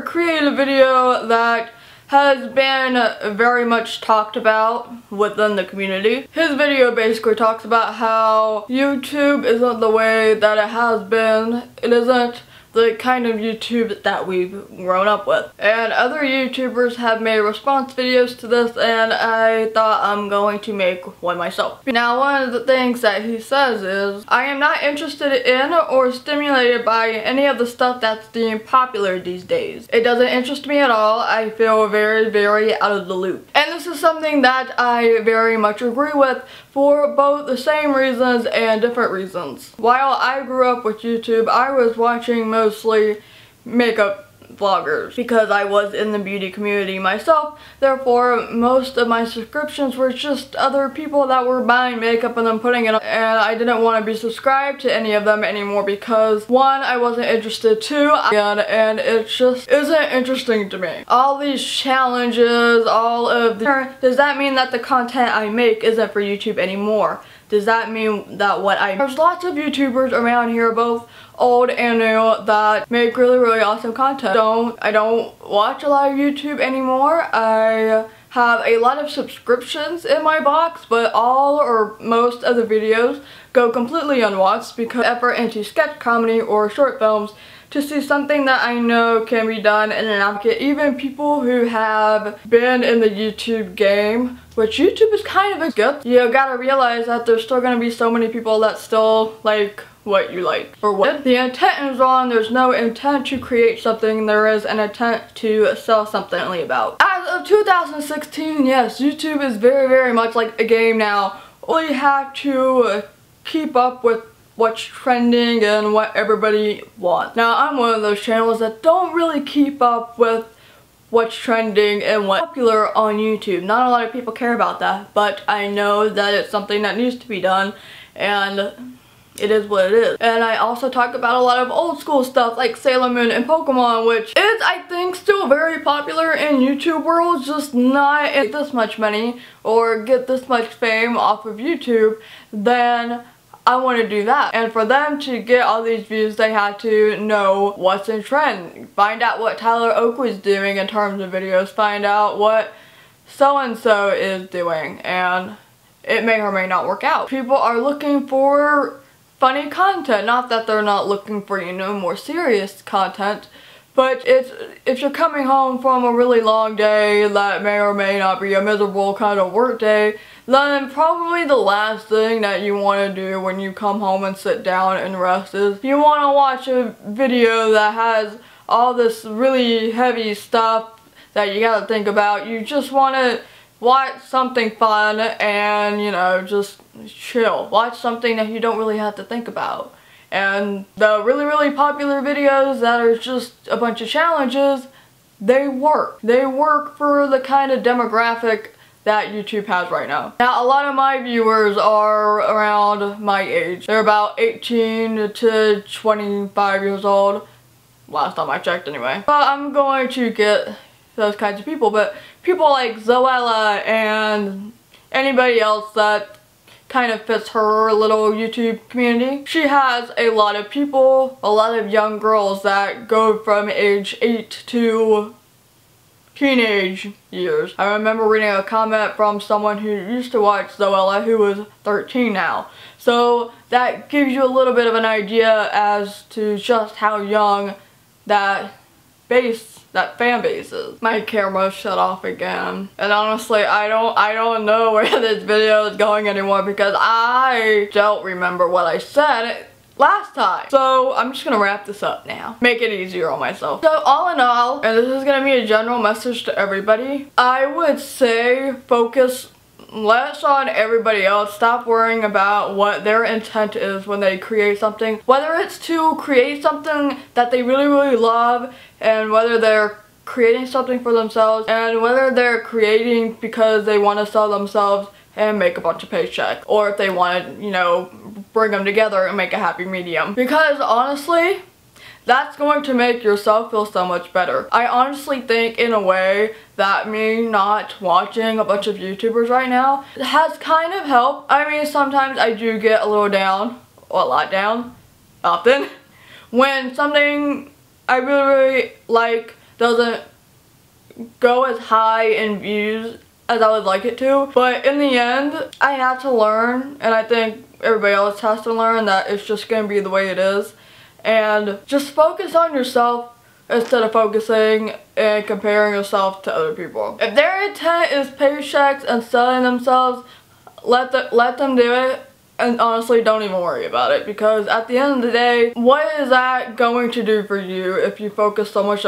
create a video that has been very much talked about within the community. His video basically talks about how YouTube isn't the way that it has been. It isn't the kind of YouTube that we've grown up with. And other YouTubers have made response videos to this, and I thought I'm going to make one myself. Now, one of the things that he says is, I am not interested in or stimulated by any of the stuff that's being popular these days. It doesn't interest me at all. I feel very, very out of the loop. And this is something that I very much agree with for both the same reasons and different reasons. While I grew up with YouTube, I was watching mostly makeup vloggers because I was in the beauty community myself. Therefore, most of my subscriptions were just other people that were buying makeup and then putting it on, and I didn't want to be subscribed to any of them anymore because, one, I wasn't interested, two, and it just isn't interesting to me. All these challenges, all of the... Does that mean that the content I make isn't for YouTube anymore? Does that mean that There's lots of YouTubers around here, both old and new, that make really, really awesome content. I don't watch a lot of YouTube anymore. I have a lot of subscriptions in my box, but all or most of the videos go completely unwatched because effort into sketch comedy or short films to see something that I know can be done in an market. Even people who have been in the YouTube game, which YouTube is kind of a gift, you gotta realize that there's still gonna be so many people that still like what you like. For what the intent is wrong, there's no intent to create something, there is an intent to sell something about. As of 2016, yes, YouTube is very, very much like a game now. We have to keep up with what's trending and what everybody wants. Now, I'm one of those channels that don't really keep up with what's trending and what's popular on YouTube. Not a lot of people care about that, but I know that it's something that needs to be done, and it is what it is. And I also talk about a lot of old school stuff like Sailor Moon and Pokemon, which is, I think, still very popular in YouTube world, just not get this much money or get this much fame off of YouTube. Then I want to do that. And for them to get all these views, they had to know what's in trend. Find out what Tyler Oakley's doing in terms of videos. Find out what so-and-so is doing. And it may or may not work out. People are looking for funny content. Not that they're not looking for, you know, more serious content. But if you're coming home from a really long day that may or may not be a miserable kind of work day, then probably the last thing that you want to do when you come home and sit down and rest is you want to watch a video that has all this really heavy stuff that you gotta think about. You just want to watch something fun and, you know, just chill. Watch something that you don't really have to think about. And the really, really popular videos that are just a bunch of challenges, they work. They work for the kind of demographic that YouTube has right now. Now, a lot of my viewers are around my age. They're about 18 to 25 years old. Last time I checked anyway. But I'm going to get those kinds of people. But people like Zoella and anybody else that kind of fits her little YouTube community. She has a lot of people, a lot of young girls that go from age 8 to teenage years. I remember reading a comment from someone who used to watch Zoella who was 13 now. So that gives you a little bit of an idea as to just how young that fan base is. My camera shut off again. And honestly, I don't know where this video is going anymore because I don't remember what I said last time. So I'm just gonna wrap this up now. Make it easier on myself. So all in all, and this is gonna be a general message to everybody, I would say focus less on everybody else. Stop worrying about what their intent is when they create something. Whether it's to create something that they really, really love, and whether they're creating something for themselves, and whether they're creating because they want to sell themselves and make a bunch of paychecks, or if they want to, you know, bring them together and make a happy medium. Because honestly, that's going to make yourself feel so much better. I honestly think in a way that me not watching a bunch of YouTubers right now has kind of helped. I mean, sometimes I do get a little down, or a lot down, often, when something I really, really like doesn't go as high in views as I would like it to. But in the end, I have to learn, and I think everybody else has to learn, that it's just going to be the way it is. And just focus on yourself instead of focusing and comparing yourself to other people. If their intent is paychecks and selling themselves, let them do it. And honestly, don't even worry about it, because at the end of the day, what is that going to do for you if you focus so much